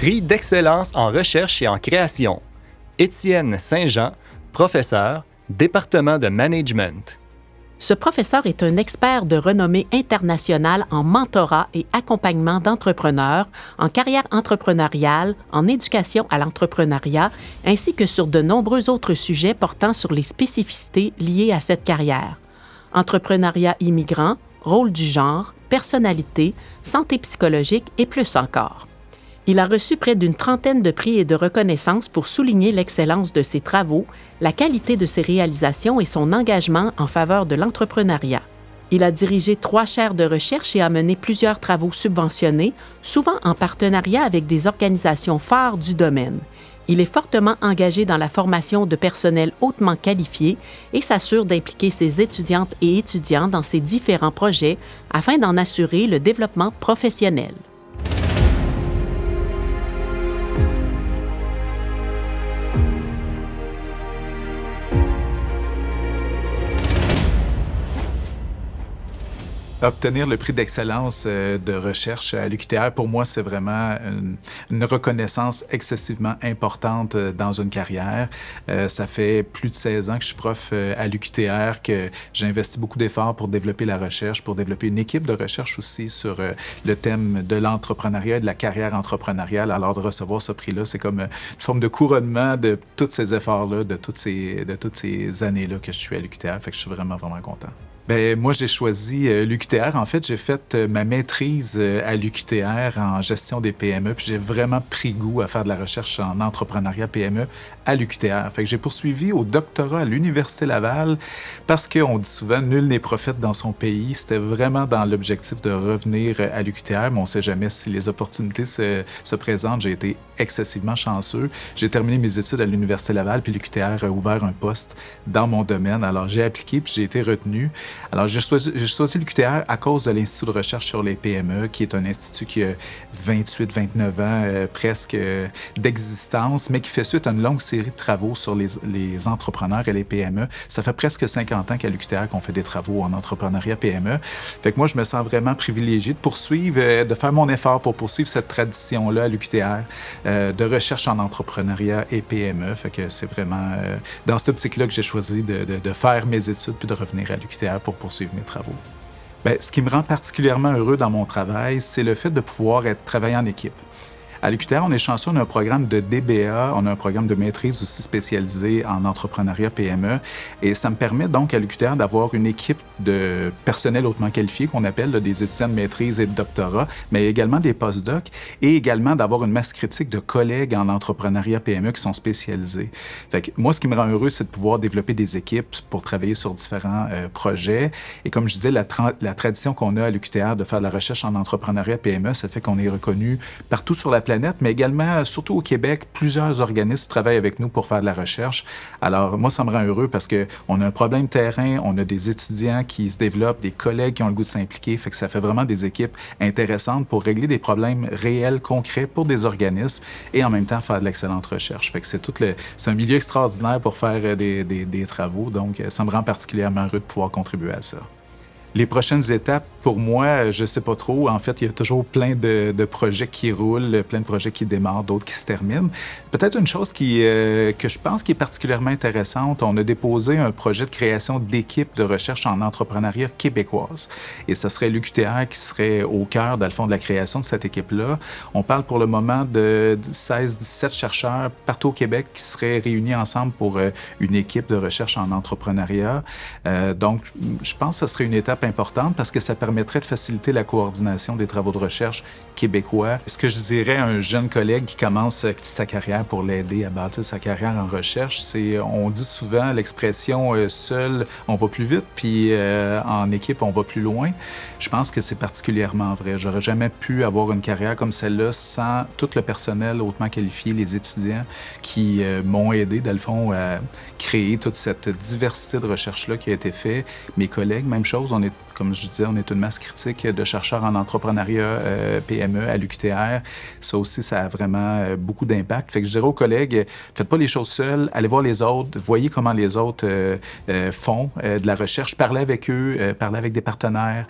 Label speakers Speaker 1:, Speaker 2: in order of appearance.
Speaker 1: Prix d'excellence en recherche et en création. Étienne Saint-Jean, professeur, département de management.
Speaker 2: Ce professeur est un expert de renommée internationale en mentorat et accompagnement d'entrepreneurs, en carrière entrepreneuriale, en éducation à l'entrepreneuriat, ainsi que sur de nombreux autres sujets portant sur les spécificités liées à cette carrière. Entrepreneuriat immigrant, rôle du genre, personnalité, santé psychologique et plus encore. Il a reçu près d'une trentaine de prix et de reconnaissances pour souligner l'excellence de ses travaux, la qualité de ses réalisations et son engagement en faveur de l'entrepreneuriat. Il a dirigé 3 chaires de recherche et a mené plusieurs travaux subventionnés, souvent en partenariat avec des organisations phares du domaine. Il est fortement engagé dans la formation de personnel hautement qualifié et s'assure d'impliquer ses étudiantes et étudiants dans ses différents projets afin d'en assurer le développement professionnel.
Speaker 3: Obtenir le prix d'excellence de recherche à l'UQTR, pour moi, c'est vraiment une reconnaissance excessivement importante dans une carrière. Ça fait plus de 16 ans que je suis prof à l'UQTR, que j'ai investi beaucoup d'efforts pour développer la recherche, pour développer une équipe de recherche aussi sur le thème de l'entrepreneuriat et de la carrière entrepreneuriale. Alors, de recevoir ce prix-là, c'est comme une forme de couronnement de tous ces efforts-là, de toutes ces années-là que je suis à l'UQTR. Fait que je suis vraiment, vraiment content. Bien, moi, j'ai choisi l'UQTR. En fait, j'ai fait ma maîtrise à l'UQTR en gestion des PME, puis j'ai vraiment pris goût à faire de la recherche en entrepreneuriat PME à l'UQTR. Fait que j'ai poursuivi au doctorat à l'Université Laval parce qu'on dit souvent « nul n'est prophète dans son pays ». C'était vraiment dans l'objectif de revenir à l'UQTR, mais on ne sait jamais si les opportunités se présentent. J'ai été excessivement chanceux. J'ai terminé mes études à l'Université Laval, puis l'UQTR a ouvert un poste dans mon domaine. Alors, j'ai appliqué, puis j'ai été retenu. Alors, j'ai choisi l'UQTR à cause de l'Institut de recherche sur les PME, qui est un institut qui a 28-29 ans presque d'existence, mais qui fait suite à une longue série de travaux sur les entrepreneurs et les PME. Ça fait presque 50 ans qu'à l'UQTR qu'on fait des travaux en entrepreneuriat PME. Fait que moi, je me sens vraiment privilégié de poursuivre, de faire mon effort pour poursuivre cette tradition-là à l'UQTR de recherche en entrepreneuriat et PME. Fait que c'est vraiment dans cette optique-là que j'ai choisi de faire mes études puis de revenir à l'UQTR pour poursuivre mes travaux. Bien, ce qui me rend particulièrement heureux dans mon travail, c'est le fait de pouvoir travailler en équipe. À l'UQTR, on est chanceux, on a un programme de DBA, on a un programme de maîtrise aussi spécialisé en entrepreneuriat PME. Et ça me permet donc à l'UQTR d'avoir une équipe de personnel hautement qualifié, qu'on appelle là, des étudiants de maîtrise et de doctorat, mais également des postdocs, et également d'avoir une masse critique de collègues en entrepreneuriat PME qui sont spécialisés. Fait que moi, ce qui me rend heureux, c'est de pouvoir développer des équipes pour travailler sur différents projets. Et comme je disais, la tradition qu'on a à l'UQTR de faire de la recherche en entrepreneuriat PME, ça fait qu'on est reconnu partout sur la planète, mais également, surtout au Québec, plusieurs organismes travaillent avec nous pour faire de la recherche. Alors, moi, ça me rend heureux parce qu'on a un problème terrain, on a des étudiants qui se développent, des collègues qui ont le goût de s'impliquer, fait que ça fait vraiment des équipes intéressantes pour régler des problèmes réels, concrets pour des organismes et en même temps faire de l'excellente recherche. Fait que c'est un milieu extraordinaire pour faire des travaux, donc ça me rend particulièrement heureux de pouvoir contribuer à ça. Les prochaines étapes, pour moi, je ne sais pas trop. En fait, il y a toujours plein de projets qui roulent, plein de projets qui démarrent, d'autres qui se terminent. Peut-être une chose que je pense qui est particulièrement intéressante, on a déposé un projet de création d'équipe de recherche en entrepreneuriat québécoise. Et ce serait l'UQTR qui serait au cœur, dans le fond, de la création de cette équipe-là. On parle pour le moment de 16-17 chercheurs partout au Québec qui seraient réunis ensemble pour une équipe de recherche en entrepreneuriat. Donc, je pense que ce serait une étape importante parce que ça permettrait de faciliter la coordination des travaux de recherche québécois. Ce que je dirais à un jeune collègue qui commence sa carrière pour l'aider à bâtir sa carrière en recherche, c'est, on dit souvent l'expression « seul, on va plus vite », puis en équipe, on va plus loin. Je pense que c'est particulièrement vrai. J'aurais jamais pu avoir une carrière comme celle-là sans tout le personnel hautement qualifié, les étudiants qui m'ont aidé, dans le fond, à créer toute cette diversité de recherche-là qui a été faite. Mes collègues, même chose, comme je disais, on est une masse critique de chercheurs en entrepreneuriat PME à l'UQTR. Ça aussi, ça a vraiment beaucoup d'impact. Fait que je dirais aux collègues, faites pas les choses seuls, allez voir les autres, voyez comment les autres font de la recherche, parlez avec eux, parlez avec des partenaires.